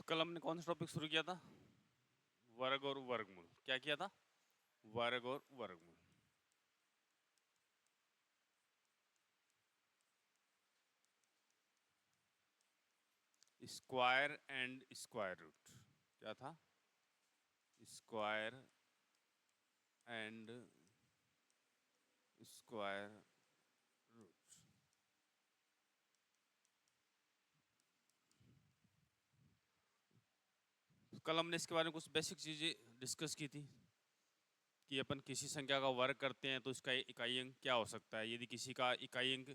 कल हमने कौन सा टॉपिक शुरू किया था? वर्ग और वर्गमूल। क्या किया था? वर्ग और वर्गमूल। Square and square root. क्या था? Square and square root. कल हमने इसके बारे में कुछ बेसिक चीजें डिस्कस की थी कि अपन किसी संख्या का वर्ग करते हैं तो इसका इकाई अंक क्या हो सकता है। यदि किसी का इकाई अंक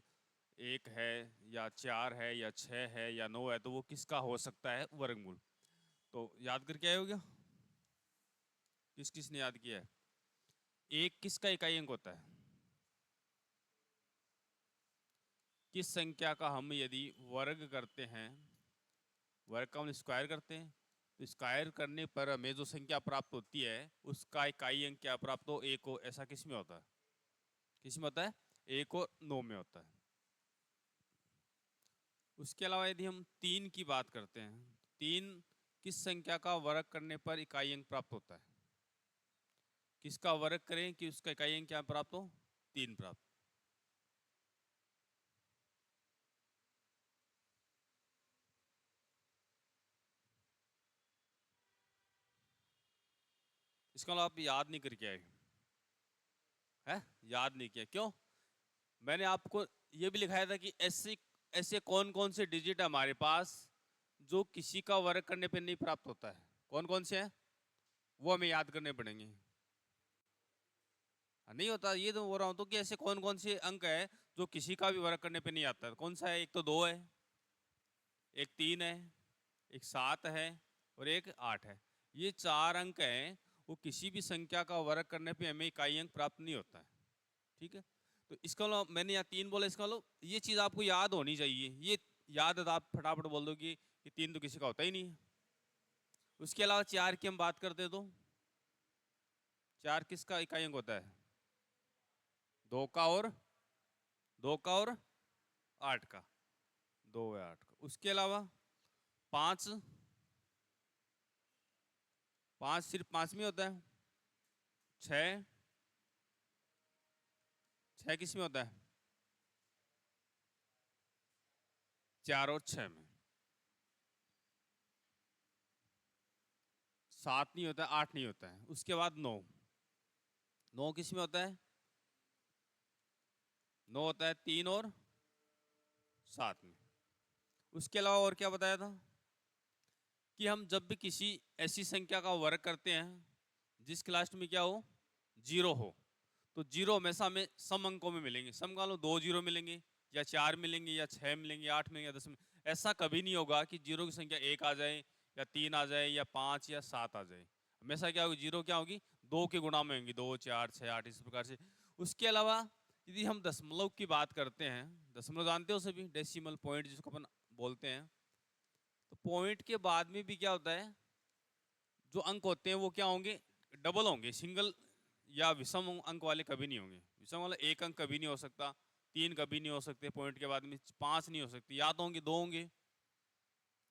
1 है या 4 है या 6 है या 9 है तो वो किसका हो सकता है वर्गमूल। तो याद करके आए हो क्या? किस किस ने याद किया है? एक किसका इकाई अंक होता है? किस संख्या का हम यदि वर्ग करते हैं, वर्ग का हम स्क्वायर करते हैं तो स्क्वायर करने पर हमें जो संख्या प्राप्त होती है उसका इकाई अंक क्या प्राप्त हो? 1 हो। ऐसा किस में होता है? किस में होता है? 1 और 9 में होता है। उसके अलावा यदि हम 3 की बात करते हैं, 3 किस संख्या का वर्ग करने पर इकाई अंक प्राप्त होता है? किसका वर्ग करें कि उसका इकाई अंक क्या प्राप्त हो? 3 प्राप्त। इसका मतलब आप याद नहीं करके आए है? याद नहीं किया क्यों? मैंने आपको ये भी लिखाया था कि ऐसे ऐसे कौन कौन से डिजिट है हमारे पास जो किसी का वर्ग करने पे नहीं प्राप्त होता है। कौन कौन से हैं वो हमें याद करने पड़ेंगे। नहीं होता ये तो बोल रहा हूँ तो कि ऐसे कौन कौन से अंक है जो किसी का भी वर्ग करने पे नहीं आता है। कौन सा है? एक तो 2 है, एक 3 है, एक 7 है और एक 8 है। ये 4 अंक हैं, वो किसी भी संख्या का वर्ग करने पे हमें इकाई अंक प्राप्त नहीं होता है। ठीक है, तो इसका मतलब मैंने यहाँ 3 बोला, इसका मतलब ये चीज़ आपको याद होनी चाहिए। ये याद है तो आप फटाफट बोल दो कि ये 3 तो किसी का होता ही नहीं है। उसके अलावा 4 की हम बात करते तो 4 किसका इकाई अंक होता है? 2 का और 2 का और 8 का। 2 या 8 का। उसके अलावा 5, 5 सिर्फ 5 में होता है। 6, 6 किस में होता है? 4 और 6 में। 7 नहीं होता है, 8 नहीं होता है। उसके बाद 9, 9 किस में होता है? 9 होता है 3 और 7 में। उसके अलावा और क्या बताया था कि हम जब भी किसी ऐसी संख्या का वर्ग करते हैं जिसके लास्ट में क्या हो? 0 हो, तो 0 हमेशा हमें सम अंकों में मिलेंगे। सम का लो 2 0 मिलेंगे या 4 मिलेंगे या 6 मिलेंगे या 8 मिलेंगे या 10 मिलेंगे। ऐसा कभी नहीं होगा कि 0 की संख्या 1 आ जाए या 3 आ जाए या 5 या 7 आ जाए। हमेशा क्या होगी? 0 क्या होगी? 2 के गुणा में होंगी, 2 4 6 8 इस प्रकार से। उसके अलावा यदि हम दशमलव की बात करते हैं, दशमलव जानते हो सभी, डेसिमल पॉइंट जिसको अपन बोलते हैं, तो पॉइंट के बाद में भी क्या होता है? जो अंक होते हैं वो क्या होंगे? डबल होंगे। सिंगल या विषम अंक वाले कभी नहीं होंगे। विषम वाला एक अंक कभी नहीं हो सकता, 3 कभी नहीं हो सकते, पॉइंट के बाद में 5 नहीं हो सकती। या तो होंगे 2 होंगे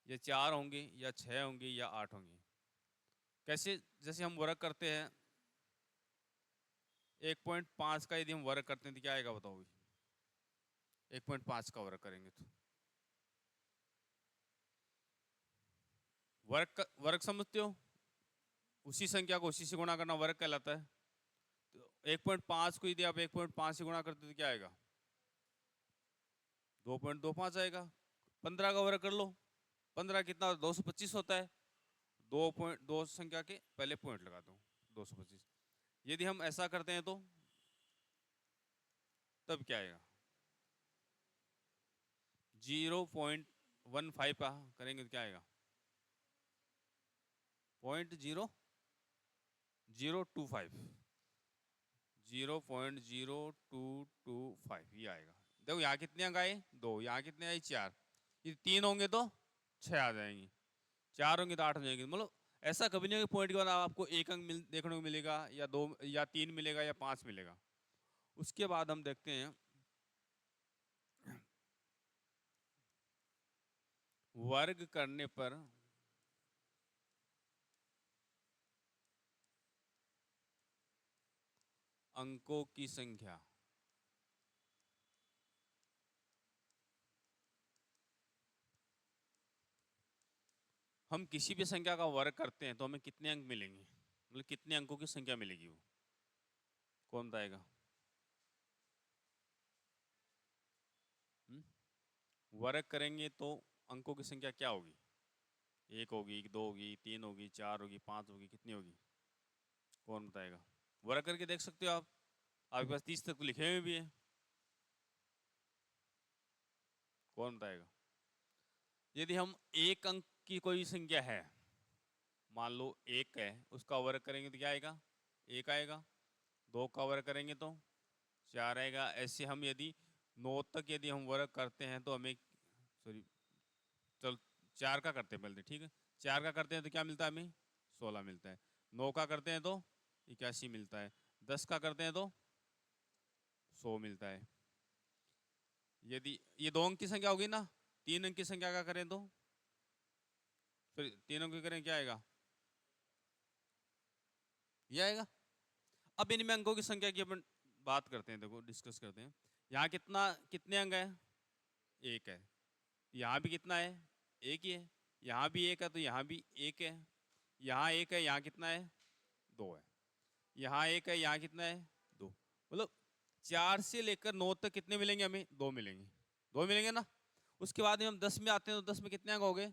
या 4 होंगे या 6 होंगे या 8 होंगे। कैसे? जैसे हम वर्ग करते हैं 1.5 का, यदि हम वर्ग करते हैं तो क्या आएगा बताओ? 1.5 का वर्ग करेंगे तो वर्ग समझते हो? उसी संख्या को उसी से गुणा करना वर्ग कहलाता है। तो 1.5 को यदि आप 1.5 से गुणा करते तो क्या आएगा? 2.25 आएगा। 15 का वर्ग कर लो, 15 कितना? 225 होता है। 2 संख्या के पहले पॉइंट लगा दो, 225। यदि हम ऐसा करते हैं तो तब क्या आएगा? 0.15 करेंगे तो क्या आएगा? 0.0025, 0.0225 ये आएगा। देखो यहाँ कितने अंक आए? 2। यहाँ कितने आए? 4। ये 3 होंगे तो 6 आ जाएंगे, 4 होंगे तो 8 हो जाएंगे। मतलब ऐसा कभी नहीं होगा पॉइंट के बाद आपको एक अंक देखने को मिलेगा या 2 या 3 मिलेगा या 5 मिलेगा। उसके बाद हम देखते हैं वर्ग करने पर अंकों की संख्या। हम किसी भी संख्या का वर्ग करते हैं तो हमें कितने अंक मिलेंगे, मतलब कितने अंकों की संख्या मिलेगी, वो कौन बताएगा? हम्म? वर्ग करेंगे तो अंकों की संख्या क्या होगी? एक होगी, दो होगी, तीन होगी, चार होगी, पांच होगी, कितनी होगी? कौन बताएगा? वर्ग करके देख सकते हो आप, आपके पास 30 तक तो लिखे हुए भी है। कौन बताएगा? यदि हम एक अंक की कोई संख्या है, मान लो एक है, उसका वर्ग करेंगे तो क्या आएगा? एक आएगा। दो का वर्ग करेंगे तो चार आएगा। ऐसे हम यदि 9 तक यदि हम वर्ग करते हैं तो हमें, सॉरी, चल चार का करते हैं पहले, ठीक है। चार का करते हैं तो क्या मिलता है हमें? 16 मिलता है। 9 का करते हैं तो 81 मिलता है। 10 का करते हैं तो 100 मिलता है। यदि ये दो अंक की संख्या होगी ना, तीन अंक की संख्या का करें तो, फिर तीन अंक की करें क्या आएगा? ये आएगा। अब इनमें अंकों की संख्या की अपन बात करते हैं, देखो डिस्कस करते हैं। यहाँ कितना, कितने अंक है? एक है। यहाँ भी कितना है? एक ही है। यहाँ भी एक है तो यहाँ भी एक है। यहाँ एक है, यहाँ कितना है? दो है। यहाँ एक है, यहाँ कितना है? दो। मतलब 4 से लेकर 9 तक कितने मिलेंगे हमें? दो मिलेंगे। दो मिलेंगे ना। उसके बाद में हम 10 में आते हैं तो 10 में कितने अंक हो गए?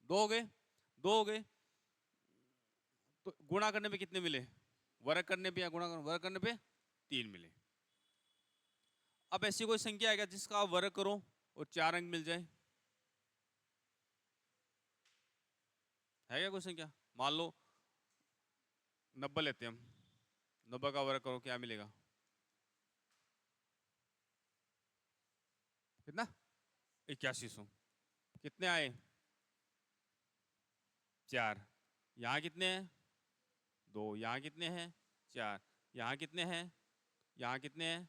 दो हो गए। दो हो गए तो गुणा करने पे कितने मिले? वर्ग करने पे या गुणा वर्ग करने पे 3 मिले। अब ऐसी कोई संख्या है क्या जिसका आप वर्ग करो और 4 अंक मिल जाए? है क्या कोई संख्या? मान लो 90 लेते हैं हम। 90 का वर्ग करो, क्या मिलेगा? कितना? 8100। कितने आए? 4। यहाँ कितने हैं? 2। यहाँ कितने हैं? 4। यहाँ कितने हैं? यहाँ कितने हैं?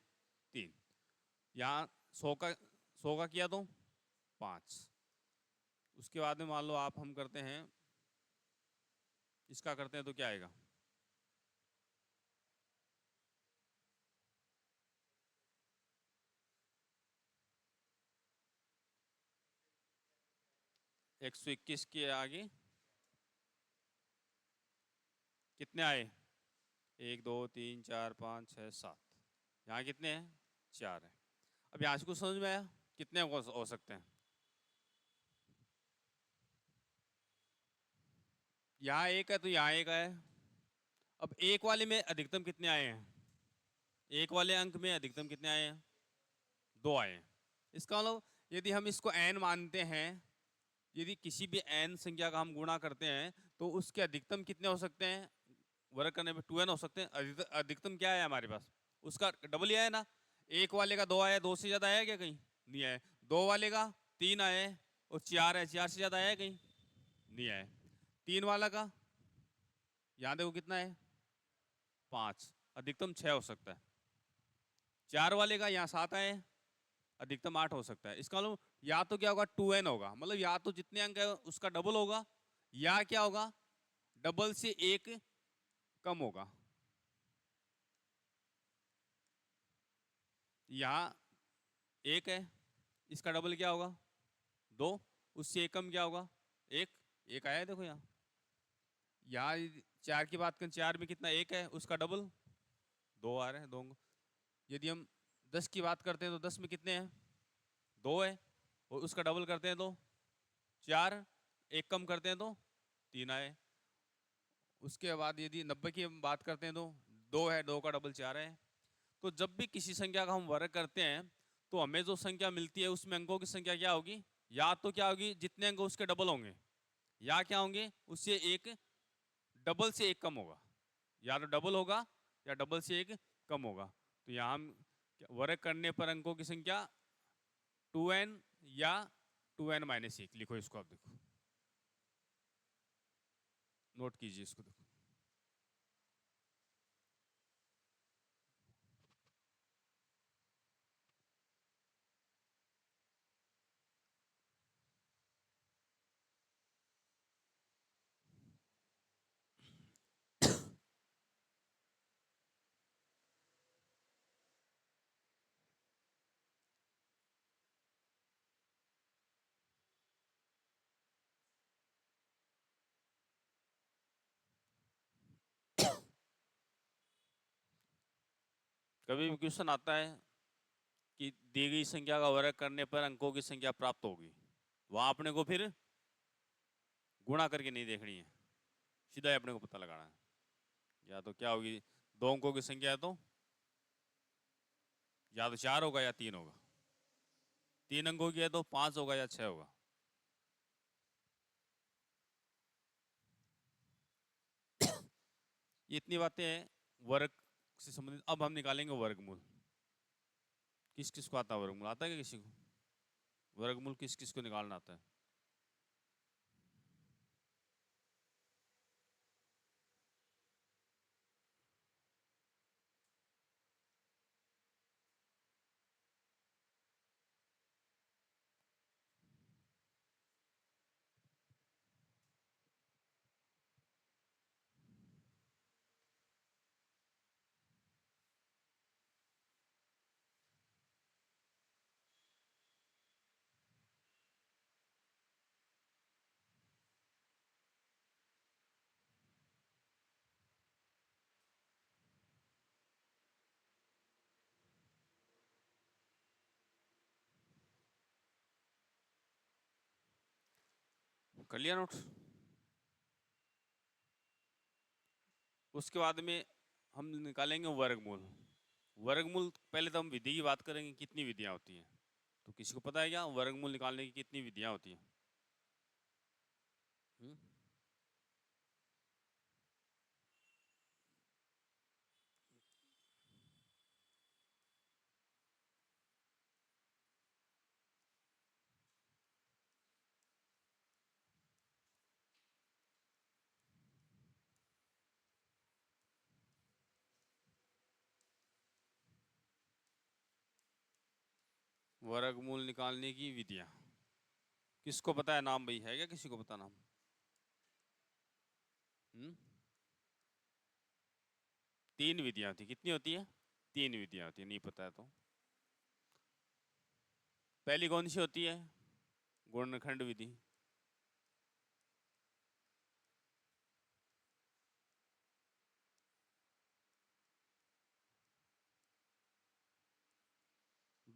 3। यहाँ 100 का किया तो 5। उसके बाद में मान लो आप, हम करते हैं इसका, करते हैं तो क्या आएगा? 121 के आगे कितने आए? 1 2 3 4 5 6 7। यहाँ कितने हैं? 4 है। अब यहाँ से कुछ समझ में आया? कितने हो सकते हैं? यहाँ एक है तो यहाँ एक है। अब एक वाले में अधिकतम कितने आए हैं? एक वाले अंक में अधिकतम कितने आए हैं? दो आए हैं। इसका मतलब यदि हम इसको n मानते हैं, यदि किसी भी n संख्या का हम गुणा करते हैं तो उसके अधिकतम कितने हो सकते हैं? वर्ग करने में 2n हो सकते हैं। अधिकतम क्या है हमारे पास? उसका डबल ही आया ना। एक वाले का दो आया, दो से ज्यादा आया क्या कहीं? नहीं आया। दो वाले का 3 आए और 4 है, 4 से ज्यादा आया कहीं? नहीं आया। 3 वाला का यहाँ देखो कितना है? 5। अधिकतम 6 हो सकता है। 4 वाले का यहाँ 7 आए, अधिकतम 8 हो सकता है। इसका मतलब या तो क्या होगा? 2n होगा, मतलब या तो जितने अंक है उसका डबल होगा, या क्या होगा? डबल से एक कम होगा। यहाँ एक है, इसका डबल क्या होगा? 2। उससे एक कम क्या होगा? एक। एक आया है देखो यहाँ। यहाँ 4 की बात करें, 4 में कितना? एक है, उसका डबल 2 आ रहे हैं, 2। यदि हम 10 की बात करते हैं तो 10 में कितने हैं? 2 है, और उसका डबल करते हैं तो 4। एक कम करते हैं तो 3 आए। उसके बाद यदि 90 की हम बात करते हैं तो 2 है, 2 का डबल 4 है। तो जब भी किसी संख्या का हम वर्ग करते हैं तो हमें जो संख्या मिलती है उसमें अंकों की संख्या क्या होगी? या तो क्या होगी? जितने अंक उसके डबल होंगे, या क्या होंगे? उससे एक, डबल से एक कम होगा। या तो डबल होगा या डबल से एक कम होगा। तो यहाँ हम वर्ग करने पर अंकों की संख्या 2n या 2n-1 लिखो। इसको आप देखो, नोट कीजिए इसको, देखो। कभी भी क्वेश्चन आता है कि दी गई संख्या का वर्ग करने पर अंकों की संख्या प्राप्त होगी, वहां अपने को फिर गुणा करके नहीं देखनी है, सीधा ही अपने को पता लगाना है। या तो क्या होगी, दो अंकों की संख्या है तो या तो 4 होगा या 3 होगा, 3 अंकों की है तो 5 होगा या 6 होगा। ये इतनी बातें हैं वर्ग से संबंधित। अब हम निकालेंगे वर्गमूल। किस किस को आता है वर्गमूल? आता है क्या किसी को? वर्गमूल किस किस को निकालना आता है? कर लिया नोट्स? उसके बाद में हम निकालेंगे वर्गमूल। वर्गमूल पहले तो हम विधि की बात करेंगे, कितनी विधियां होती हैं। तो किसी को पता है क्या वर्गमूल निकालने की कितनी विधियां होती हैं? हम्म? वर्गमूल निकालने की विधियां किसको पता है? नाम भाई है क्या किसी को पता नाम? हम्म? 3 विधियां होती, कितनी होती है? 3 विधियां होती है, नहीं पता है तो। पहली कौन सी होती है? गुणनखंड विधि।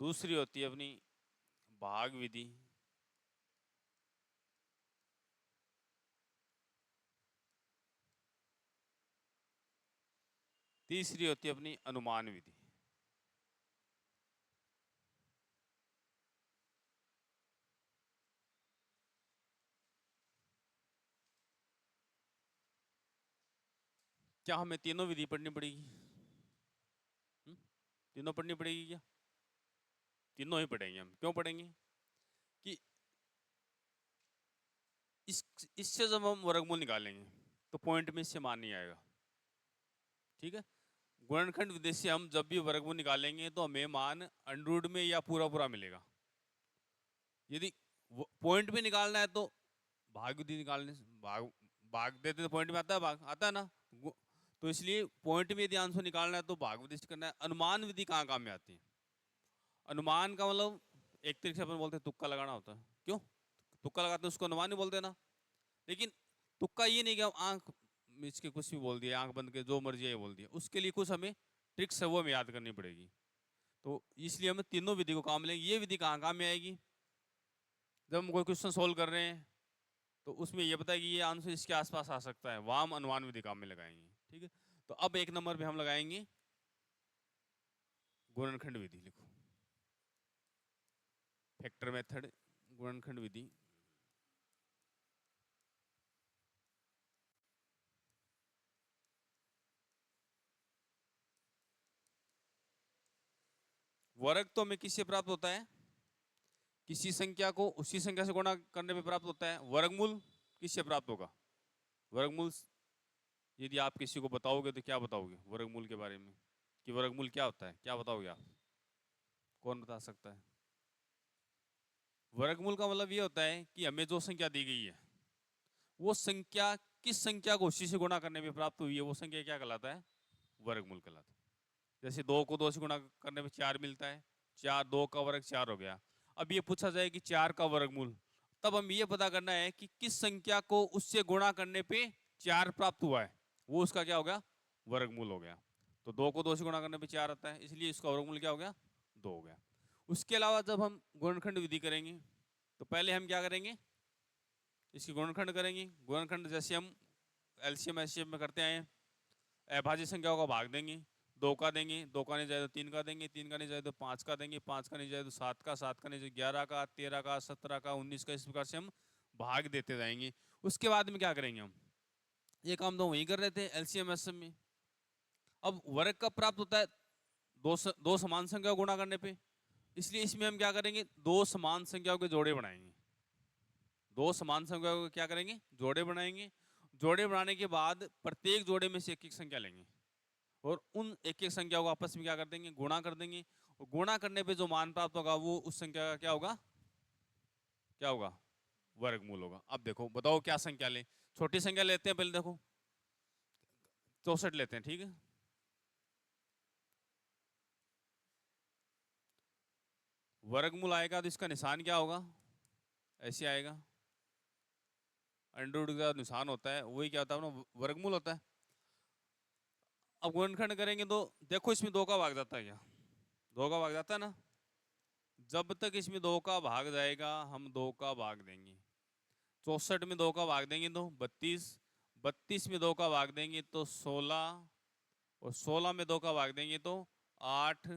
दूसरी होती है अपनी भाग विधि। तीसरी होती है अपनी अनुमान विधि। क्या हमें तीनों विधि पढ़नी पड़ेगी? हम्म? तीनों पढ़नी पड़ेगी क्या? तीनों ही पढ़ेंगे हम। क्यों पढ़ेंगे? कि इस इससे जब हम वर्गमूल निकालेंगे तो पॉइंट में इससे मान नहीं आएगा। ठीक है? गुणनखंड विधि से हम जब भी वर्गमूल निकालेंगे तो हमें मान अंडररूट में या पूरा पूरा मिलेगा। यदि पॉइंट में निकालना है तो भाग विधि निकालने से भाग भाग देते तो पॉइंट में आता है, भाग आता है ना। तो इसलिए पॉइंट में यदि आंसर निकालना है तो भाग विधि से करना है। अनुमान विधि कहाँ काम में आती है? अनुमान का मतलब एक तरीके से अपन बोलते हैं तुक्का लगाना होता है। क्यों तुक्का लगाते हैं? उसको अनुमान ही बोलते हैं ना। लेकिन तुक्का ये नहीं कि हम आंख इसके कुछ भी बोल दिया, आंख बंद के जो मर्जी है बोल दिया, उसके लिए कुछ हमें ट्रिक्स है वो हमें याद करनी पड़ेगी। तो इसलिए हमें तीनों विधि को काम लेंगे। ये विधि कहाँ काम में आएगी? जब हम कोई क्वेश्चन सोल्व कर रहे हैं तो उसमें ये बताया कि ये आंसर इसके आसपास आ सकता है, वहां हम अनुमान विधि काम में लगाएंगे। ठीक है? तो अब एक नंबर पे हम लगाएंगे गुणनखंड विधि। लिखो फैक्टर मेथड, गुणनखंड विधि। वर्ग तो हमें किससे प्राप्त होता है? किसी संख्या को उसी संख्या से गुणा करने पे प्राप्त होता है। वर्गमूल किससे प्राप्त होगा? वर्गमूल यदि आप किसी को बताओगे तो क्या बताओगे वर्गमूल के बारे में? कि वर्गमूल क्या होता है, क्या बताओगे आप? कौन बता सकता है? वर्गमूल का मतलब ये होता है कि हमें जो संख्या दी गई है वो संख्या किस संख्या को उसी से गुणा करने पे प्राप्त हुई है, वो संख्या क्या कहलाता है? वर्गमूल कहलाता है। जैसे 2 को 2 से गुणा करने पे 4 मिलता है, 4 2 का वर्ग 4 हो गया। अब ये पूछा जाए कि 4 का वर्गमूल, तब हम ये पता करना है कि किस संख्या को उससे गुणा करने पे 4 प्राप्त हुआ है, वो उसका क्या हो गया? वर्गमूल हो गया। तो 2 को 2 से गुणा करने पे 4 आता है, इसलिए इसका वर्गमूल क्या हो गया, 2 हो गया। उसके अलावा जब हम गुणनखंड विधि करेंगे तो पहले हम क्या करेंगे, इसकी गुणनखंड करेंगे। गुणनखंड जैसे हम एलसीएम एचसीएफ में करते आए हैं, अभाज्य संख्याओं का भाग देंगे, 2 का देंगे, 2 का नहीं जाए तो 3 का देंगे, 3 का नहीं जाए तो 5 का देंगे, 5 का नहीं जाए तो 7 का, 7 का नहीं जाए 11 का, 13 का, 17 का, 19 का, इस प्रकार से हम भाग देते जाएंगे। उसके बाद में क्या करेंगे, हम ये काम तो वहीं कर रहे थे एलसीएम एचसीएफ में। अब वर्ग कब प्राप्त होता है, दो समान संख्या गुणा करने पे, इसलिए इसमें हम क्या करेंगे, 2 समान संख्याओं के जोड़े बनाएंगे। 2 समान संख्याओं के क्या करेंगे, जोड़े बनाएंगे। जोड़े बनाने के बाद प्रत्येक जोड़े में से एक एक संख्या लेंगे और उन एक एक संख्याओं को आपस में क्या कर देंगे, गुणा कर देंगे। और गुणा करने पे जो मान प्राप्त होगा वो उस संख्या का क्या होगा, क्या होगा, वर्गमूल होगा। अब देखो बताओ क्या संख्या लें, छोटी संख्या लेते हैं पहले, देखो 64 लेते हैं, ठीक है। वर्गमूल आएगा तो इसका निशान क्या होगा, ऐसे आएगा, अंडर रूट का निशान होता है वही क्या होता है ना, वर्गमूल होता है। अब गुणनखंड करेंगे तो देखो इसमें 2 का भाग जाता है क्या, 2 का भाग जाता है ना। जब तक इसमें 2 का भाग जाएगा हम 2 का भाग देंगे। 64 में 2 का भाग देंगे तो 32, 32 में 2 का भाग देंगे तो 16, और 16 में 2 का भाग देंगे तो 8,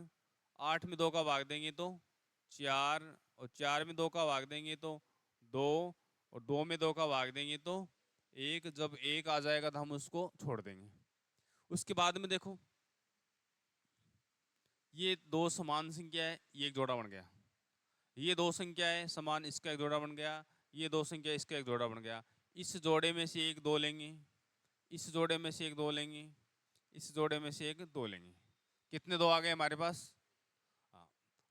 8 में 2 का भाग देंगे तो 4, और 4 में 2 का भाग देंगे तो 2, और 2 में 2 का भाग देंगे तो 1। जब 1 आ जाएगा तो हम उसको छोड़ देंगे। उसके बाद में देखो ये 2 समान संख्या है, ये एक जोड़ा बन गया। ये 2 संख्या है समान, इसका एक जोड़ा बन गया। ये 2 संख्या, इसका एक जोड़ा बन गया। इस जोड़े में से एक 2 लेंगे, इस जोड़े में से एक 2 लेंगे, इस जोड़े में से एक 2 लेंगे। कितने 2 आ गए हमारे पास, हाँ।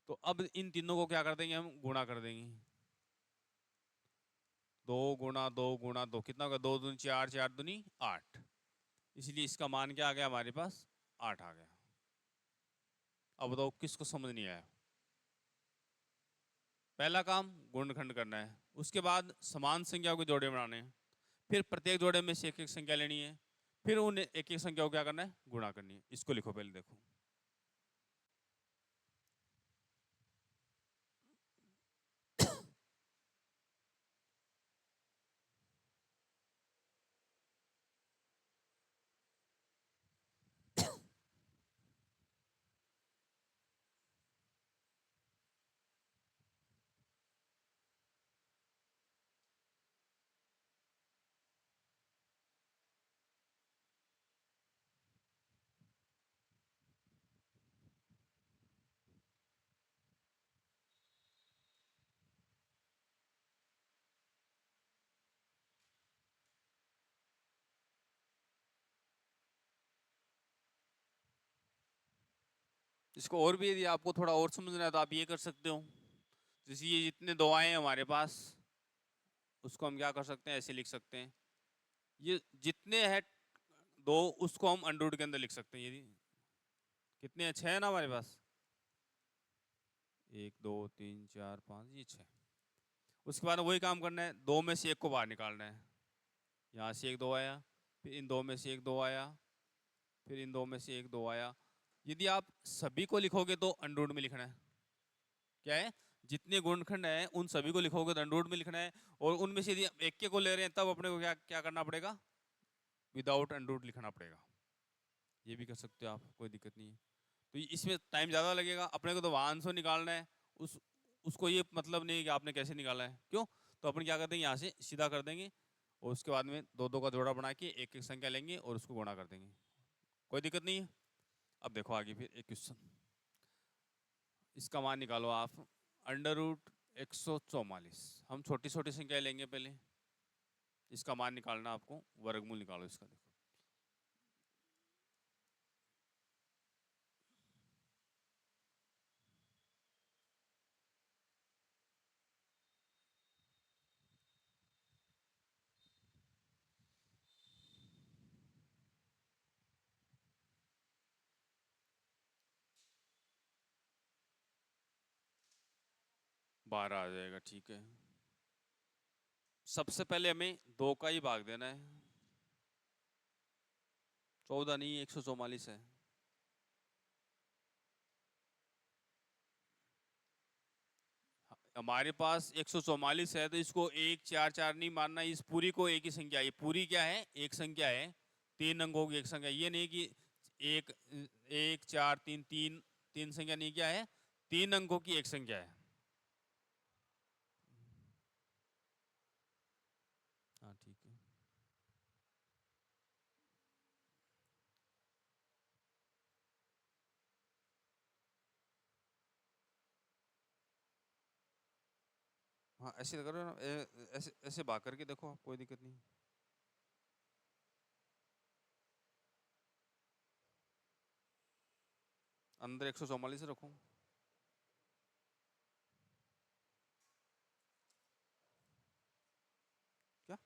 तो अब इन तीनों को क्या कर देंगे, हम गुणा कर देंगे। 2 गुणा 2 गुणा 2 कितना होगा, 2 दूनी 4, 4 दूनी 8। इसलिए इसका मान क्या आ गया हमारे पास, 8 आ गया। अब बताओ किसको समझ नहीं आया। पहला काम गुणनखंड करना है, उसके बाद समान संख्याओं के जोड़े बनाने हैं, फिर प्रत्येक जोड़े में से एक एक संख्या लेनी है, फिर उन एक एक संख्या को क्या करना है, गुणा करनी है। इसको लिखो पहले, देखो इसको और भी यदि आपको थोड़ा और समझना है तो आप ये कर सकते हो। जैसे ये जितने दो आए हैं हमारे पास, उसको हम क्या कर सकते हैं, ऐसे लिख सकते हैं। ये जितने हैं 2, उसको हम अंडर के अंदर लिख सकते हैं। यदि कितने अच्छे हैं ना हमारे पास, 1 2 3 4 5, ये 6। उसके बाद वही काम करना है, 2 में से एक को बाहर निकालना है। यहाँ से एक 2 आया, फिर इन 2 में से एक 2 आया, फिर इन 2 में से एक 2 आया। यदि आप सभी को लिखोगे तो अंडर में लिखना है। क्या है, जितने गुणनखंड हैं उन सभी को लिखोगे तो अंडर में लिखना है। और उनमें से यदि एक के को ले रहे हैं तब अपने को क्या क्या करना पड़ेगा, विदाउट अंडर लिखना पड़ेगा। ये भी कर सकते हो आप, कोई दिक्कत नहीं है। तो इसमें टाइम ज़्यादा लगेगा, अपने को तो वहाँ आंसर निकालना है। उसको ये मतलब नहीं है कि आपने कैसे निकाला है, क्यों। तो अपन क्या करते हैं, यहाँ से सीधा कर देंगे और उसके बाद में 2 2 का जोड़ा बना के एक एक संख्या लेंगे और उसको गुणा कर देंगे, कोई दिक्कत नहीं है। अब देखो आगे फिर एक क्वेश्चन, इसका मान निकालो आप, अंडर रूट 144। हम छोटी छोटी संख्या लेंगे पहले, इसका मान निकालना आपको, वर्गमूल निकालो इसका। देखो 12 आ जाएगा, ठीक है। सबसे पहले हमें 2 का ही भाग देना है, 14 नहीं 144 है। हमारे पास 144 है, तो इसको 1 4 4 नहीं मानना, इस पूरी को एक ही संख्या, ये पूरी क्या है, एक संख्या है, 3 अंकों की एक संख्या। ये नहीं कि एक 1 4 3 तीन तीन संख्या नहीं, क्या है, 3 अंकों की एक संख्या है। हाँ ठीक है। हाँ ऐसे करो ना, ऐसे ऐसे भाग करके देखो आप, कोई दिक्कत नहीं। अंदर 144 रखो। क्या?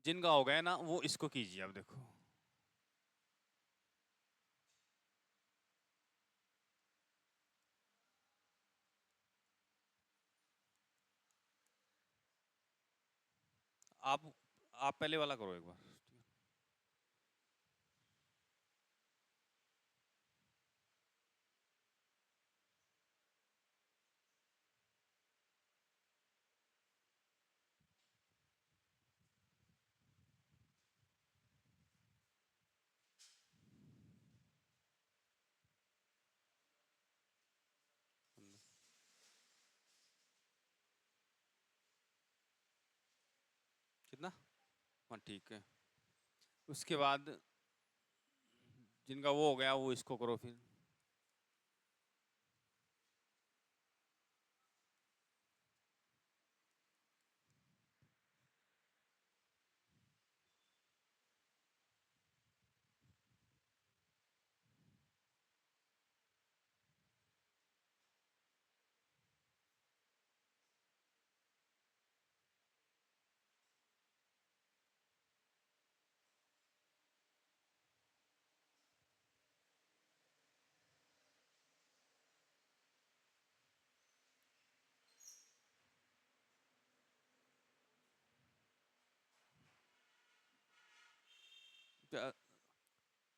जिनका हो गया ना वो इसको कीजिए, अब देखो। आप आप पहले वाला करो एक बार। कितना? हाँ ठीक है। उसके बाद जिनका वो हो गया वो इसको करो फिर।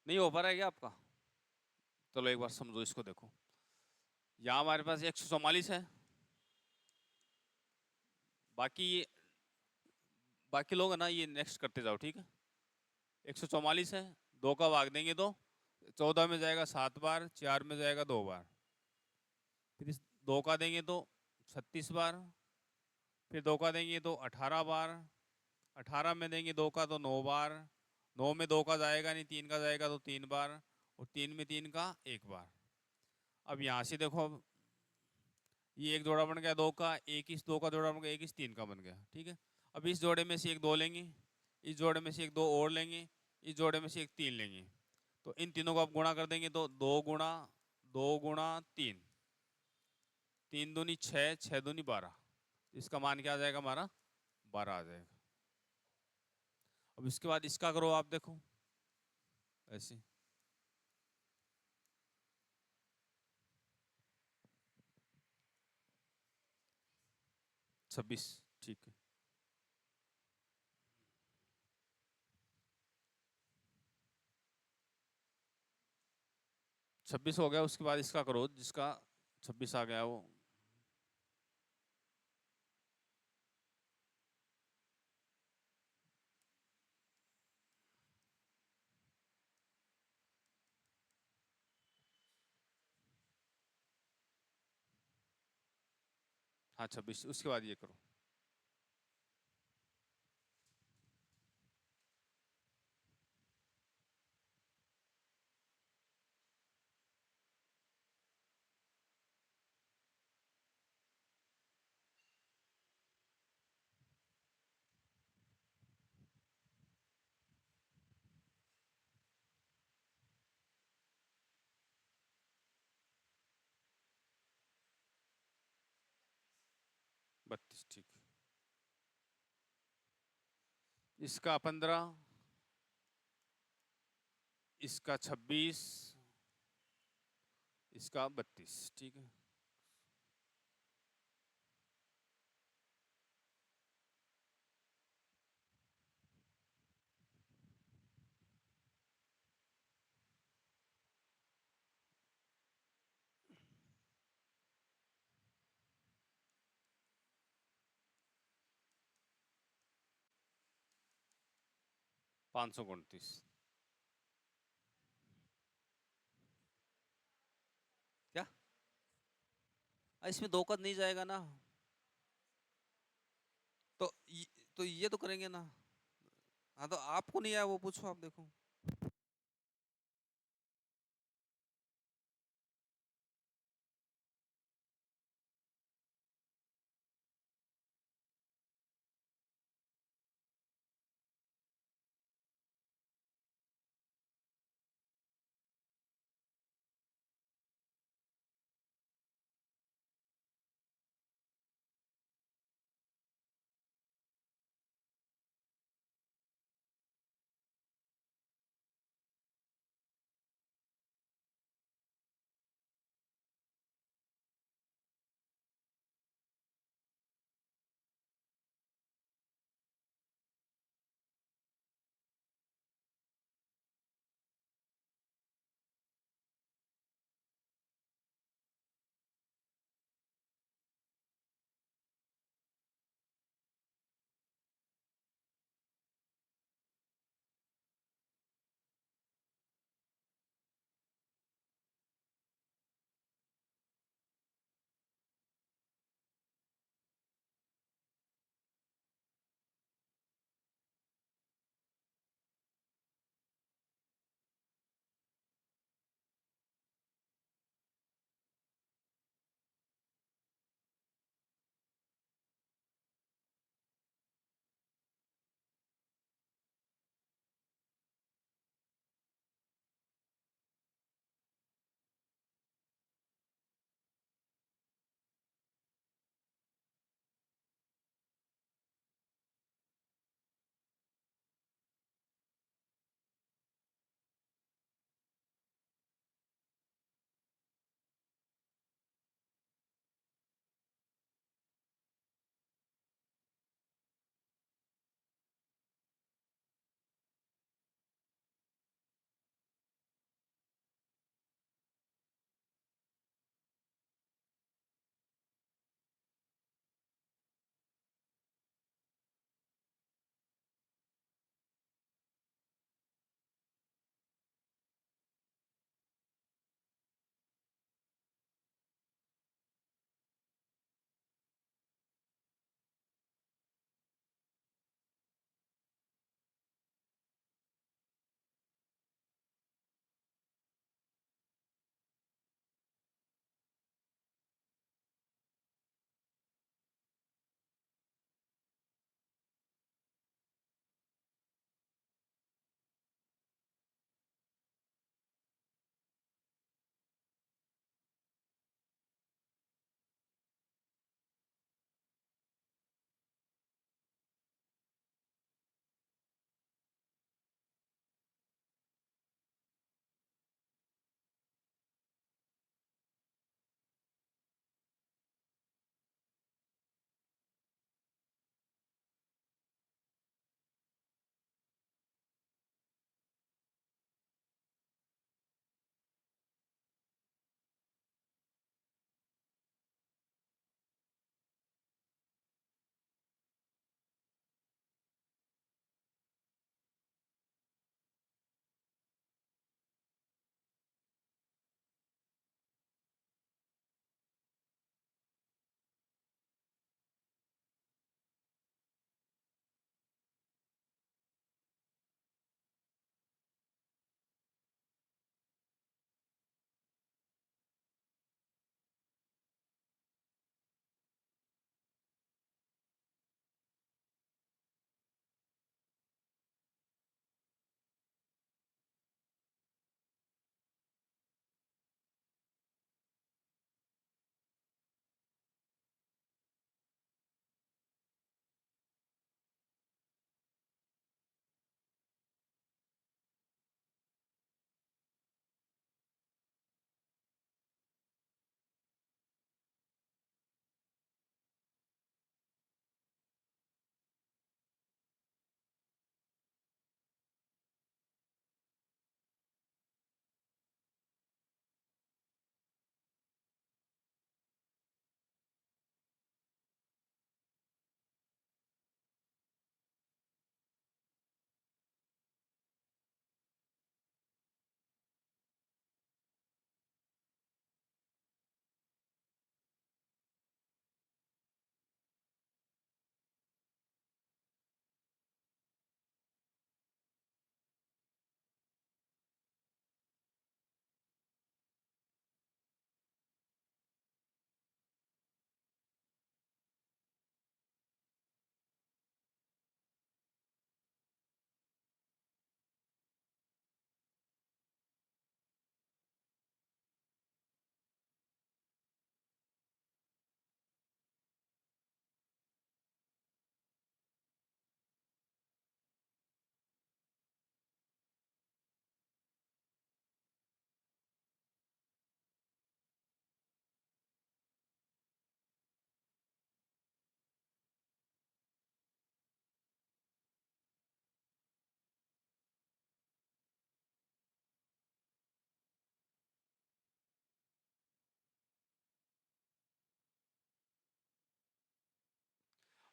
नहीं हो पा रहा है क्या आपका? चलो एक बार समझो, इसको देखो। यहाँ हमारे पास 144 है। बाकी बाकी लोग है ना, ये नेक्स्ट करते जाओ, ठीक है। 144 है, 2 का भाग देंगे तो 14 में जाएगा 7 बार, 4 में जाएगा 2 बार, फिर इस 2 का देंगे तो 36 बार, फिर 2 का देंगे तो 18 बार, 18 में देंगे 2 का तो 9 बार, 9 में 2 का जाएगा नहीं, 3 का जाएगा तो 3 बार, और 3 में 3 का 1 बार। अब यहाँ से देखो, अब ये एक जोड़ा बन गया 2 का, एक इस 2 का जोड़ा बन गया, एक इस 3 का बन गया, ठीक है। अब इस जोड़े में से एक 2 लेंगे, इस जोड़े में से एक 2 और लेंगे, इस जोड़े में से एक 3 लेंगे। तो इन तीनों को आप गुणा कर देंगे तो 2 गुणा 3, 3 दूनी 6, 6 दूनी 12। इसका मान क्या आ जाएगा हमारा? 12 आ जाएगा। अब इसके बाद इसका करो आप, देखो ऐसे। 26, ठीक है। 26 हो गया, उसके बाद इसका करो, जिसका 26 आ गया वो। हाँ 26, उसके बाद ये करो। बत्तीस, ठीक है। इसका 15, इसका 26, इसका 32। ठीक है, पाँच सौ उनतीस। क्या? इसमें दो का नहीं जाएगा ना, तो तो ये तो करेंगे ना। हाँ, तो आपको नहीं आया वो पूछो, आप देखो।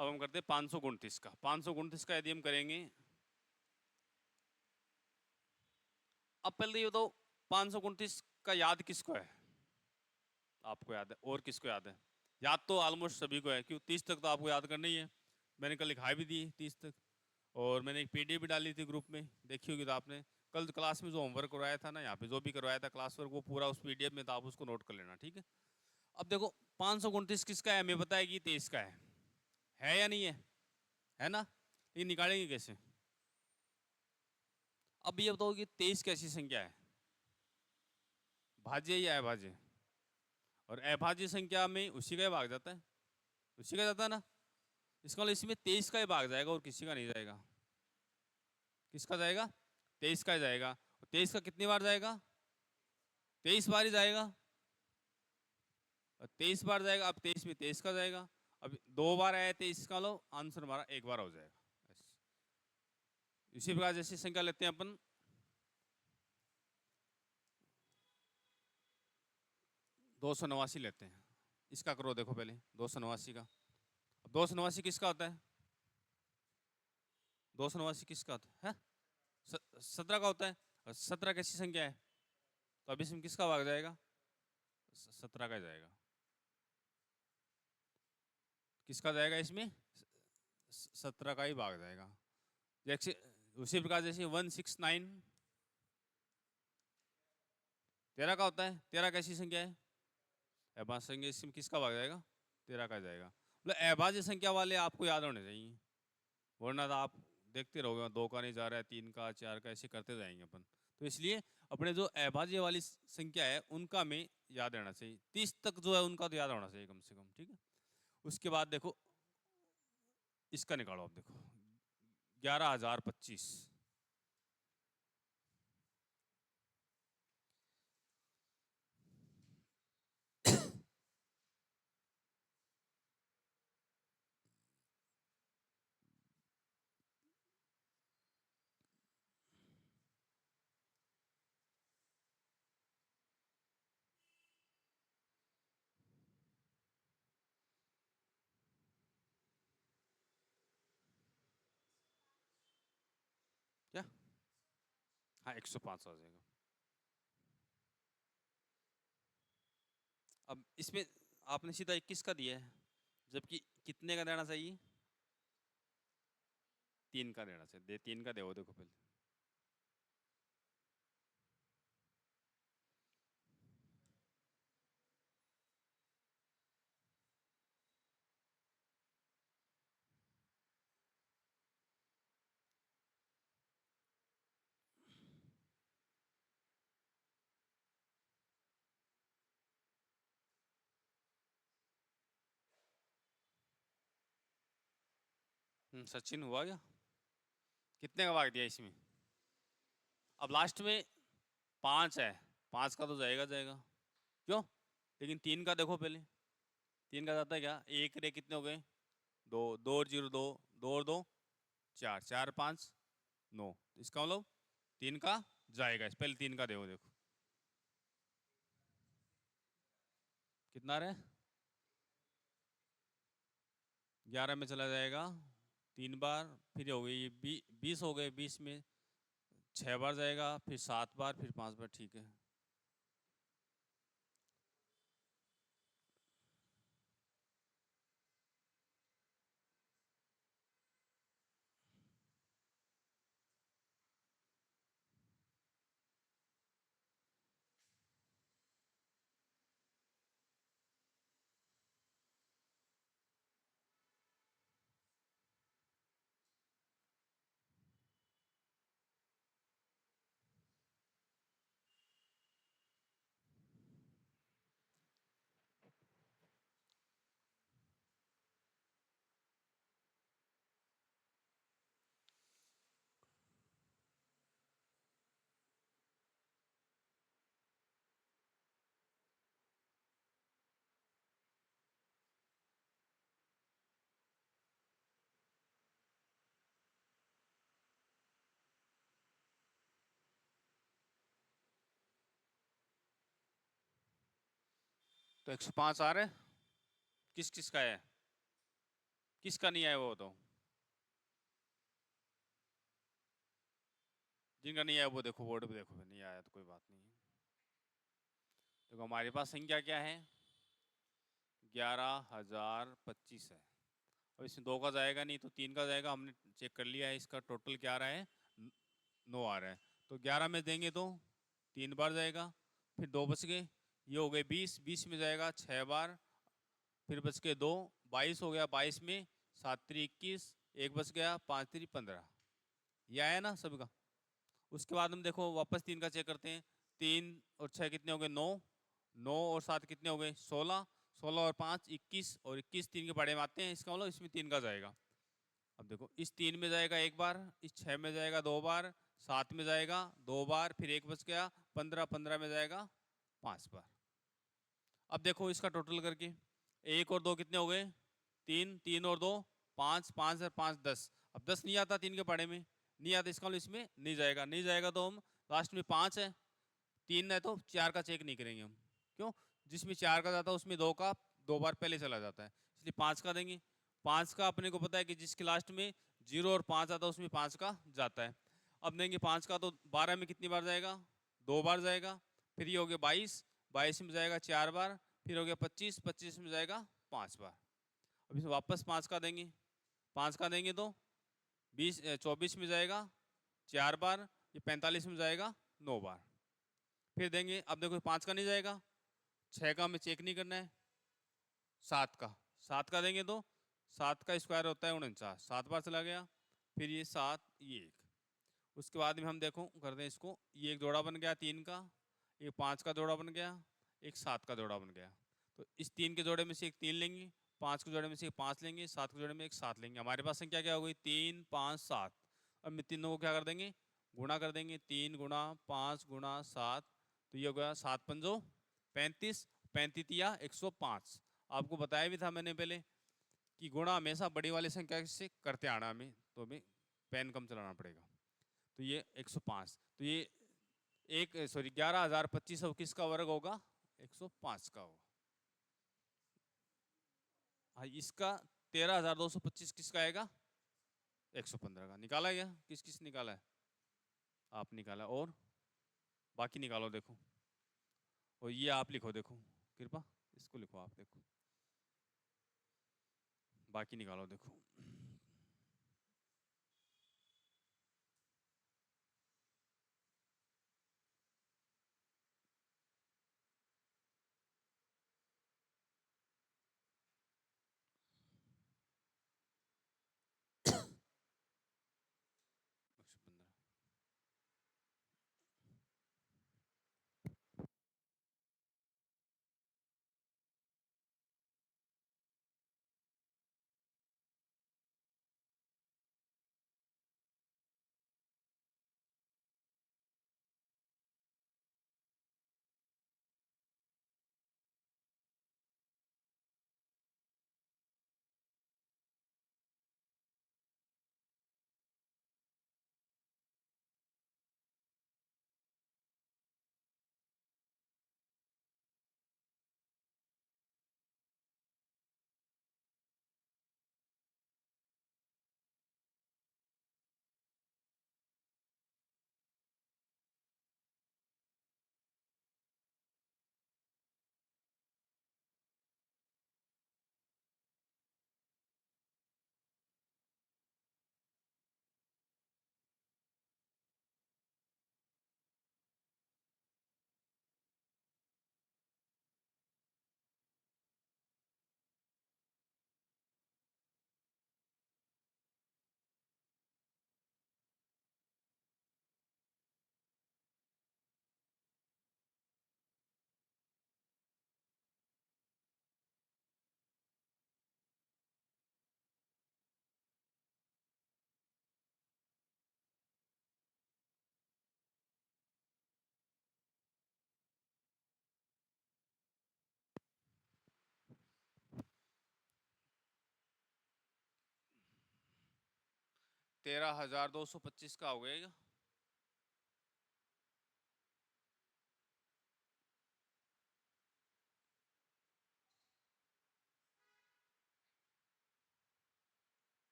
अब हम करते हैं 529 का। 529 का यदि हम करेंगे, अब पहले ये बताओ 529 का याद किसको है? आपको याद है और किसको याद है? याद तो ऑलमोस्ट सभी को है, क्यों 30 तक तो आपको याद करना ही है। मैंने कल लिखा भी दी 30 तक, और मैंने एक पीडीएफ भी डाली थी ग्रुप में, देखी होगी तो आपने। कल क्लास में जो होमवर्क करवाया था ना, यहाँ पे जो भी करवाया था क्लास वर्क, वो पूरा उस पीडीएफ में था, आप उसको नोट कर लेना, ठीक है। अब देखो 529 किसका है, हमें पता है कि 23 का है या नहीं है ना? ये निकालेंगे कैसे? अब ये बताओ कि 23 कैसी संख्या है, भाज्य या अभाज्य? और अभाज्य संख्या में उसी का ही भाग जाता है, उसी का जाता है ना। इसका मतलब इसमें 23 का ही भाग जाएगा और किसी का नहीं जाएगा। किसका जाएगा? 23 का ही जाएगा। 23 का कितनी बार जाएगा? 23 बार ही जाएगा। 23 बार जाएगा। अब 23 में 23 का जाएगा। अब 2 बार आया 23 का, लो आंसर हमारा 1 बार हो जाएगा। इसी प्रकार जैसी संख्या लेते हैं अपन, 289 लेते हैं। इसका करो, देखो पहले 289 का। 289 किसका होता है? 289 किसका होता है? 17 का होता है। और 17 कैसी संख्या है, तो अब इसमें किसका भाग जाएगा? 17 का जाएगा। किसका जाएगा इसमें? 17 का ही भाग जाएगा। जैसे उसी प्रकार जैसे 169 13 का होता है। 13 कैसी संख्या है? अभाज्य संख्या, इसमें किसका भाग जाएगा? 13 का जाएगा। मतलब अभाज्य संख्या वाले आपको याद होने चाहिए, वरना तो आप देखते रहोगे 2 का नहीं जा रहा है, 3 का, 4 का, ऐसे करते जाएंगे अपन। तो इसलिए अपने जो अभाज्य वाली संख्या है उनका हमें याद रहना चाहिए। 30 तक जो है उनका तो याद होना चाहिए कम से कम, ठीक है। उसके बाद देखो इसका निकालो, आप देखो 11,025। क्या? हाँ 105 आ जाएगा। अब इसमें आपने सीधा 21 का दिया है, जबकि कितने का देना चाहिए? 3 का देना चाहिए। 3 का दे, देखो पहले। सचिन हुआ क्या? कितने का भाग दिया इसमें? अब लास्ट में 5 है, 5 का तो जाएगा जाएगा, क्यों? लेकिन 3 का देखो पहले, 3 का जाता है क्या? एक रे कितने हो गए? 2, 2 और 0 2, 2 और 2 4, 4 5 9। इसका मतलब 3 का जाएगा। इस पहले 3 का देखो, देखो कितना रहे? 11 में चला जाएगा 3 बार, फिर हो गई 20 हो गए। 20 में 6 बार जाएगा, फिर 7 बार, फिर 5 बार, ठीक है। तो 105 आ रहे, किस किस का है? किसका नहीं आया वो तो, जिनका नहीं आया वो देखो बोर्ड पे देखो, नहीं आया तो कोई बात नहीं है। देखो हमारे पास संख्या क्या है, 11,025 है। और इसमें 2 का जाएगा नहीं तो 3 का जाएगा, हमने चेक कर लिया है, इसका टोटल क्या आ रहा है, 9 आ रहा है। तो 11 में देंगे तो 3 बार जाएगा, फिर 2 बच गए, ये हो गए 20, 20 में जाएगा 6 बार, फिर बच के 2, 22 हो गया, 22 में 7 3 21, एक बच गया, 5 3 15, ये आया ना सबका। उसके बाद हम देखो वापस 3 का चेक करते हैं, 3 और 6 कितने हो गए, 9, 9 और 7 कितने हो गए, 16, 16 और 5 21, और 21 3 के पाड़े में आते हैं, इसका मतलब इसमें 3 का जाएगा। अब देखो इस 3 में जाएगा 1 बार, इस 6 में जाएगा 2 बार, 7 में जाएगा 2 बार, फिर 1 बच गया, 15, 15 में जाएगा 5 बार। अब देखो इसका टोटल करके, 1 और 2 कितने हो गए, 3, 3 और 2 5, 5 और 5 10। अब 10 नहीं आता 3 के पाड़े में, नहीं आता, इसका मतलब इसमें नहीं जाएगा, नहीं जाएगा तो हम लास्ट में 5 है, 3 है तो 4 का चेक नहीं करेंगे हम, क्यों, जिसमें 4 का जाता है उसमें 2 का 2 बार पहले चला जाता है, इसलिए 5 का देंगे। 5 का अपने को पता है कि जिसके लास्ट में 0 और 5 आता है उसमें 5 का जाता है। अब देंगे 5 का तो 12 में कितनी बार जाएगा, 2 बार जाएगा, फिर ये हो गया 22, 22 में जाएगा 4 बार, फिर हो गया 25, 25 में जाएगा 5 बार। अब इसमें वापस 5 का देंगे, 5 का देंगे तो 20, 24 में जाएगा 4 बार, ये 45 में जाएगा 9 बार, फिर देंगे। अब देखो 5 का नहीं जाएगा, 6 का हमें चेक नहीं करना है, 7 का, 7 का देंगे तो 7 का स्क्वायर होता है 49, 7 बार चला गया, फिर ये 7, ये 1। उसके बाद में हम देखो करते हैं इसको, ये एक जोड़ा बन गया 3 का, एक 5 का जोड़ा बन गया, एक 7 का जोड़ा बन गया। तो इस 3 के जोड़े में से एक 3 लेंगे, 5 के जोड़े में से एक 5 लेंगे, 7 के जोड़े में एक 7 लेंगे। हमारे पास संख्या क्या हो गई, 3 5 7। अब मैं तीनों को क्या कर देंगे, गुणा कर देंगे, 3 गुणा 5 गुणा 7, तो ये हो गया 7 पंजो 35, 35 या 105। आपको बताया भी था मैंने पहले कि गुणा हमेशा बड़ी वाली संख्या से करते आना हमें, तो हमें पेन कम चलाना पड़ेगा। तो ये 105, तो ये 11,025 किसका वर्ग होगा, 105 का होगा। हाँ, इसका 13,225 किसका आएगा, 115 का। निकाला गया, किस किस निकाला है, आप निकाला, और बाकी निकालो देखो, और ये आप लिखो देखो, कृपा इसको लिखो आप देखो, बाकी निकालो देखो। पंद्रह 13,225 का हो गया।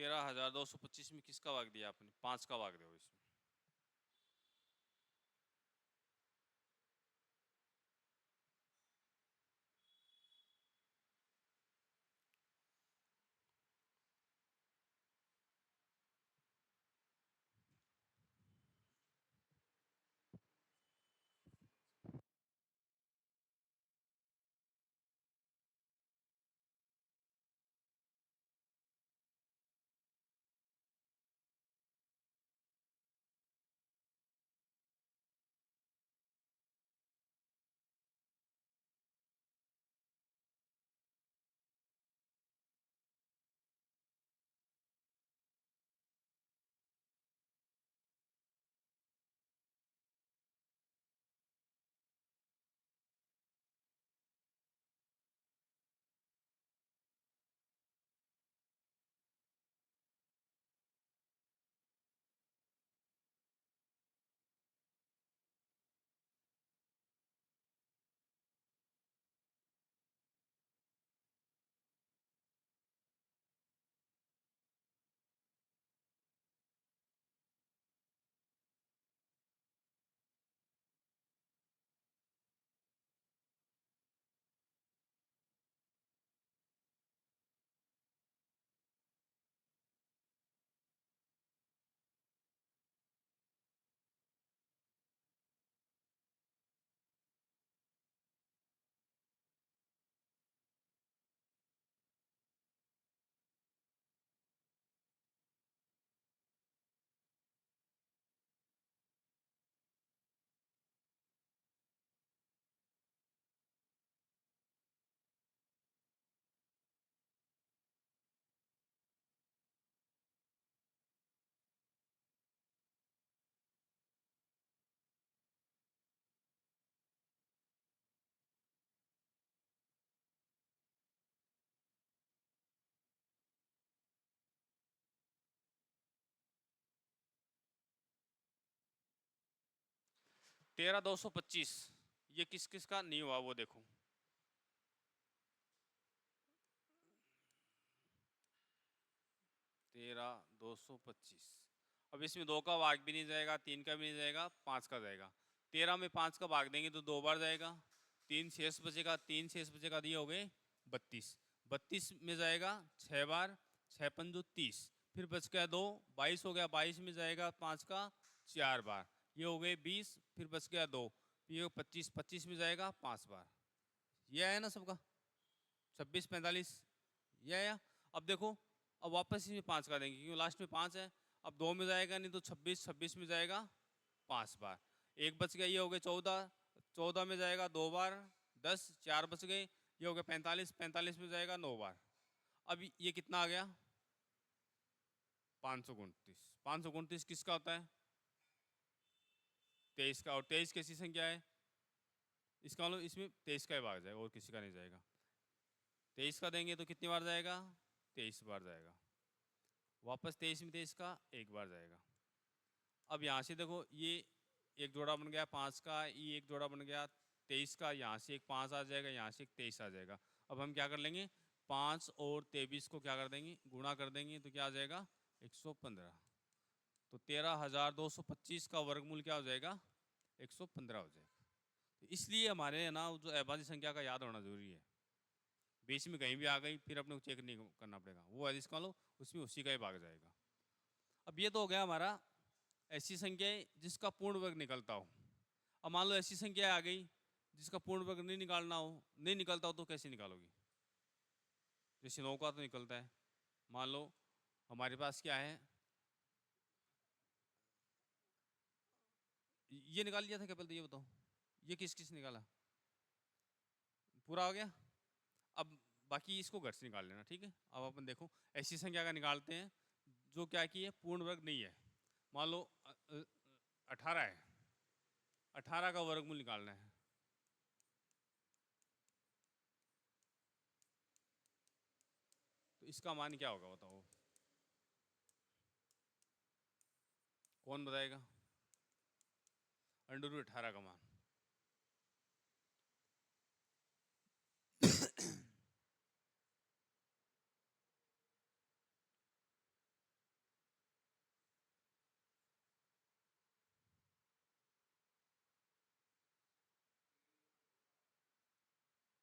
13,225 में किसका भाग दिया आपने? 5 का भाग दो इसमें। तेरह दो सौ पच्चीस ये किस किस का नहीं हुआ वो देखो। 13,225। अब इसमें 2 का भाग भी नहीं जाएगा, 3 का भी नहीं जाएगा, 5 का जाएगा। 13 में 5 का भाग देंगे तो 2 बार जाएगा, 3 शेष बचेगा, 3 शेष बचेगा, दिए हो गए 32। 32 में जाएगा 6 बार, 6 पंजो 30, फिर बच गया 2, 22 हो गया, 22 में जाएगा 5 का 4 बार, ये हो गए 20, फिर बच गया 2, ये 25, 25 में जाएगा 5 बार। ये आया ना सबका? 26, 45 ये आया। अब देखो, अब वापस इसमें 5 का देंगे क्योंकि लास्ट में 5 है। अब 2 में जाएगा नहीं तो 26, 26 में जाएगा 5 बार, एक बच गया, ये हो गए 14, 14 में जाएगा 2 बार, 10, 4 बच गए, ये हो गया 45, 45 में जाएगा 9 बार। अब ये कितना आ गया? 529। 529 किसका होता है? 23 का। और 23 कैसी संख्या है? इसका मतलब इसमें 23 का ही भाग जाएगा और किसी का नहीं जाएगा। 23 का देंगे तो कितनी बार जाएगा? 23 बार जाएगा। वापस 23 में 23 का एक बार जाएगा। अब यहाँ से देखो, ये एक जोड़ा बन गया 5 का, ये एक जोड़ा बन गया 23 का, यहाँ से एक 5 आ जाएगा, यहाँ से एक 23 आ जाएगा। अब हम क्या कर लेंगे? 5 और 23 को क्या कर देंगे? गुणा कर देंगे तो क्या आ जाएगा? 115। तो 13,225 का वर्गमूल क्या हो जाएगा? 115 हो जाएगा। तो इसलिए हमारे ना जो अभाज्य संख्या का याद होना जरूरी है। बीच में कहीं भी आ गई फिर अपने को चेक नहीं करना पड़ेगा, वो है जिसका लो उसमें उसी का ही भाग जाएगा। अब ये तो हो गया हमारा ऐसी संख्या जिसका पूर्ण वर्ग निकलता हो। अब मान लो ऐसी संख्या आ गई जिसका पूर्ण वर्ग नहीं निकालना हो, नहीं निकलता हो, तो कैसे निकालोगी? जैसे 9 का तो निकलता है। मान लो हमारे पास क्या है, ये निकाल लिया था क्या? पहले तो ये बताओ, ये किस किस निकाला? पूरा हो गया। अब बाकी इसको घर से निकाल लेना, ठीक है। अब अपन देखो ऐसी संख्या का निकालते हैं जो क्या की है, पूर्ण वर्ग नहीं है। मान लो 18 है, 18 का वर्गमूल निकालना है। तो इसका मान क्या होगा बताओ, कौन बताएगा? अंडर रूट 18 का मान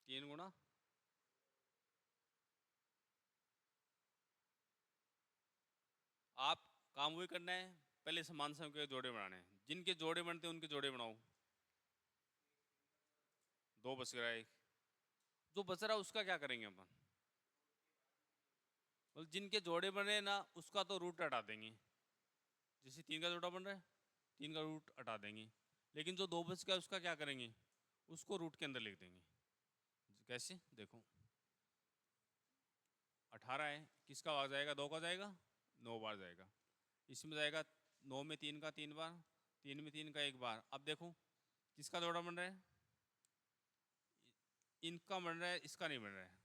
3 गुना, आप काम वही करना है, पहले समान संख्या के जोड़े बनाने हैं, जिनके जोड़े बनते हैं उनके जोड़े बनाओ। 2 बच रहा है, जो बच रहा है उसका क्या करेंगे अपन? मतलब जिनके जोड़े बन रहे हैं ना उसका तो रूट हटा देंगे। जैसे 3 का जोड़ा बन रहा है, 3 का रूट हटा देंगे, लेकिन जो 2 बच गया उसका क्या करेंगे? उसको रूट के अंदर लिख देंगे। कैसे देखो, 18 है, किसका आ जाएगा? 2 का जाएगा, 9 बार जाएगा। इसमें जाएगा 9 में 3 का 3 बार, 3 में 3 का 1 बार। अब देखो किसका जोड़ा बन रहा है? इनका बन रहा है, इसका नहीं बन रहा है।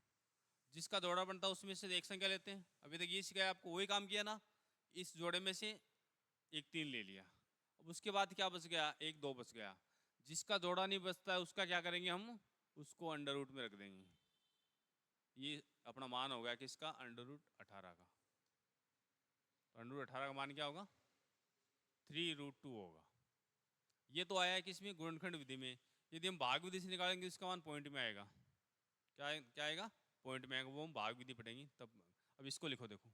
जिसका जोड़ा बनता है उसमें से एक संख्या लेते हैं। अभी तक ये सिखाया आपको, वही काम किया ना, इस जोड़े में से एक 3 ले लिया। अब उसके बाद क्या बच गया? एक 2 बच गया। जिसका जोड़ा नहीं बचता है उसका क्या करेंगे हम? उसको अंडर रूट में रख देंगे। ये अपना मान हो गया किसका? अंडर रूट 18 का। तो अंडर रूट 18 का मान क्या होगा? 3√2 होगा। ये तो आया है किसमें? गुणनखंड विधि में। यदि हम भाग विधि से निकालेंगे इसका मान पॉइंट में आएगा। क्या आएगा? पॉइंट में आएगा। वो हम भाग विधि पढ़ेंगे तब। अब इसको लिखो, देखो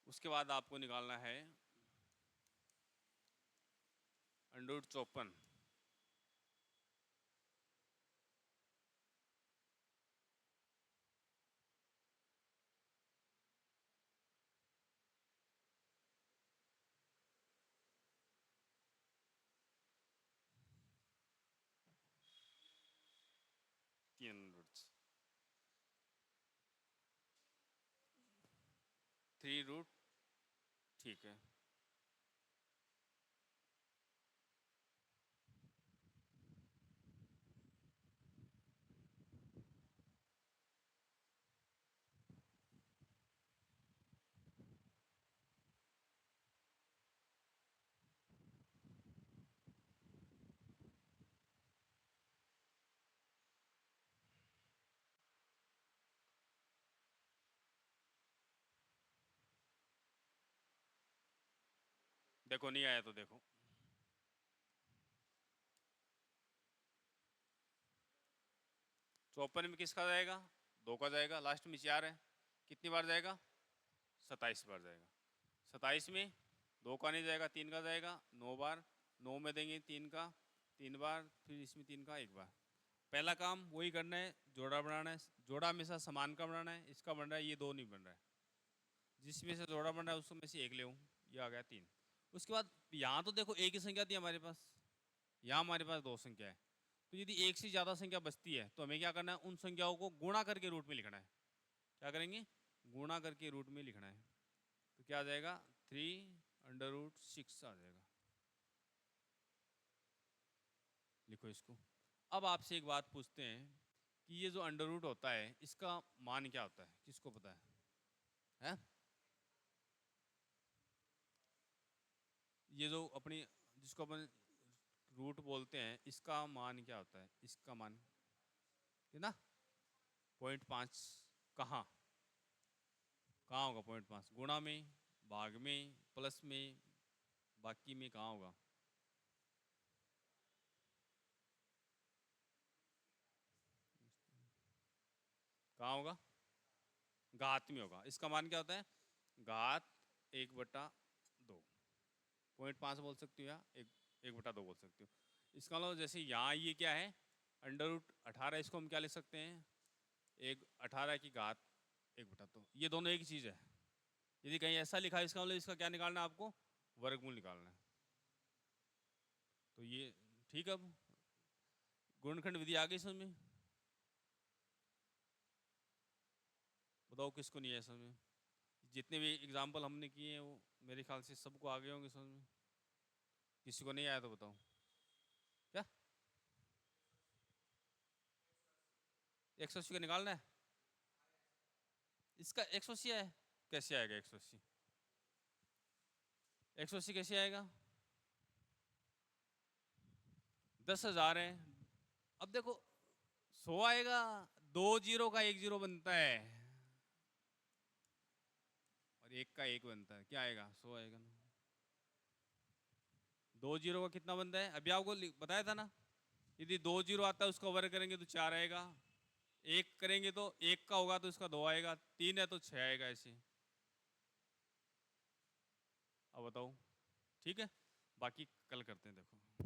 उसके बाद आपको निकालना है अंडर रूट 54। तीन रूट्स, 3√, ठीक है। देखो नहीं आया तो देखो, 54 में किसका जाएगा? 2 का जाएगा। लास्ट में 4 है, कितनी बार जाएगा? 27 बार जाएगा। 27 में 2 का नहीं जाएगा, 3 का जाएगा 9 बार। 9 में देंगे 3 का 3 बार, फिर इसमें 3 का 1 बार। पहला काम वही करना है, जोड़ा बनाना है। जोड़ा हमेशा समान का बनाना है। इसका बन रहा है, ये 2 नहीं बन रहा है। जिसमें से जोड़ा बन रहा है उसमें से एक ले, ये आ गया 3। उसके बाद यहाँ तो देखो एक ही संख्या थी हमारे पास, यहाँ हमारे पास 2 संख्या है। तो यदि एक से ज़्यादा संख्या बचती है तो हमें क्या करना है? उन संख्याओं को गुणा करके रूट में लिखना है। क्या करेंगे? गुणा करके रूट में लिखना है। तो क्या आ जाएगा? 3√6 आ जाएगा। लिखो इसको। अब आपसे एक बात पूछते हैं कि ये जो अंडर रूट होता है इसका मान क्या होता है? किसको पता है? हैं? ये जो अपनी, जिसको अपन रूट बोलते हैं, इसका मान क्या होता है? इसका मान कितना? 0.5। कहाँ कहाँ होगा 0.5? गुणा में, भाग में, प्लस में, बाकी में कहाँ होगा? कहाँ होगा? घात में होगा। इसका मान क्या होता है? घात 1/2। 0.5 बोल सकती हो या 1/2 बोल सकती हो। इसका मतलब जैसे यहाँ ये क्या है? अंडर रूट 18, इसको हम क्या लिख सकते हैं? 18 की घात 1/2। ये दोनों एक ही चीज़ है। यदि कहीं ऐसा लिखा है इसका मतलब इसका क्या निकालना है आपको? वर्गमूल निकालना है। तो ये ठीक है। अब गुणनखंड विधि आ गई समझ में? बताओ किसको नहीं है समझ में? जितने भी एग्जाम्पल हमने किए हैं वो मेरे ख्याल से सबको आ गए होंगे समझ में। किसी को नहीं आया तो बताओ। क्या 180 का निकालना है? इसका 180 है, कैसे आएगा 180? 180 कैसे आएगा? 10,000 है। अब देखो 100 आएगा, 2 जीरो का 1 जीरो बनता है और 1 का 1 बनता है, क्या आएगा? 100 आएगा ना। 2 जीरो का कितना बनता है? अभी आपको बताया था ना, यदि 2 जीरो आता है उसका वर्ग करेंगे तो 4 आएगा, 1 करेंगे तो 1 का होगा तो इसका 2 आएगा, 3 है तो 6 आएगा ऐसे। अब बताओ, ठीक है, बाकी कल करते हैं। देखो